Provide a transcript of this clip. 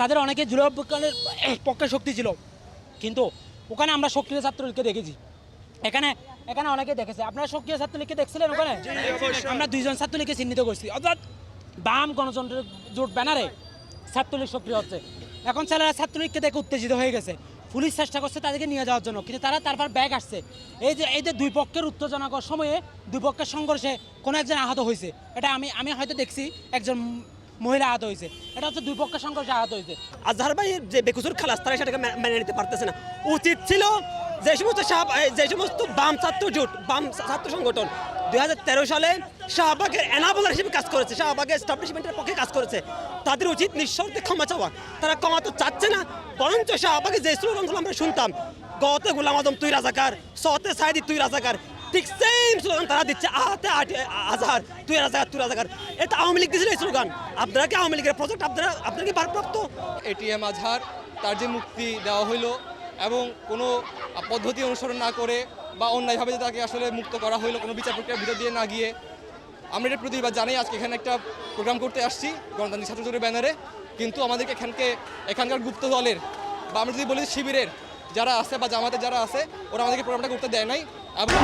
তাদের অনেকে জুলাই অভ্যুত্থানের পক্ষে শক্তি ছিল, কিন্তু ওখানে আমরা সক্রিয় ছাত্রলীগকে দেখেছি। এখানে এখানে অনেকে দেখেছে। আপনারা সক্রিয় ছাত্রলীগকে দেখছিলেন ওখানে? আমরা 2 জন ছাত্রলীগকে চিহ্নিত করছি, অর্থাৎ বাম গণতন্ত্রের জোট ব্যানারে ছাত্রলীগ সক্রিয় হচ্ছে। এখন ছেলেরা ছাত্রলীগকে দেখে উত্তেজিত হয়ে গেছে, পুলিশ চেষ্টা করছে তাদেরকে নিয়ে যাওয়ার জন্য, কিন্তু তারা তারপর ব্যাগ আসছে। এই যে দুই পক্ষের উত্তেজনাকর সময়ে দুই পক্ষের সংঘর্ষে কোনো একজন আহত হয়েছে। এটা আমি হয়তো দেখছি, একজন মহিলা আহত হয়েছে। এটা হচ্ছে দুই পক্ষের সংঘর্ষে আহত হয়েছে। আজহার ভাইয়ের যে বেকসুর খালাস, তারা সেটাকে মেনে নিতে পারতেছে না। উচিত ছিল যে সমস্ত বাম ছাত্র জোট, বাম ছাত্র সংগঠন 2013 সালে শাহবাগের এনাবলার হিসেবে কাজ করেছে, শাহবাগের এস্টাবলিশমেন্টের পক্ষে কাজ করেছে, তাদের উচিত নিঃশর্তে ক্ষমা চাওয়া। তারা ক্ষমা তো চাচ্ছে না, বরঞ্চ শাহবাগে যে স্লোগানগুলো আমরা শুনতাম, গতে গোলাম আদম তুই রাজাকার, সতে সাইদি তুই রাজাকার, ঠিক সেম স্লোগান তারা দিচ্ছে, আহাতে আজহার তুই রাজাকার, তুই রাজাকার। এটা আওয়ামী লীগ দিয়েছিল এই স্লোগান। আপনারা কি আওয়ামী লীগের প্রজেক্ট? আপনারা কি ভারপ্রাপ্ত? এটিএম আজহার তার যে মুক্তি দেওয়া হইলো এবং কোনো পদ্ধতি অনুসরণ না করে বা অন্যায়ভাবে তাকে আসলে মুক্ত করা হইলো, কোনো বিচার প্রক্রিয়ার ভিতর দিয়ে না গিয়ে, আমরা এটা প্রতিবাদ জানাই। আজকে এখানে একটা প্রোগ্রাম করতে আসছি গণতান্ত্রিক ছাত্র জোটের ব্যানারে, কিন্তু আমাদেরকে এখানকার গুপ্ত দলের বা আমরা যদি বলি শিবিরের যারা আছে বা জামাতের যারা আছে, ওরা আমাদেরকে প্রোগ্রামটা করতে দেয় নাই। এবং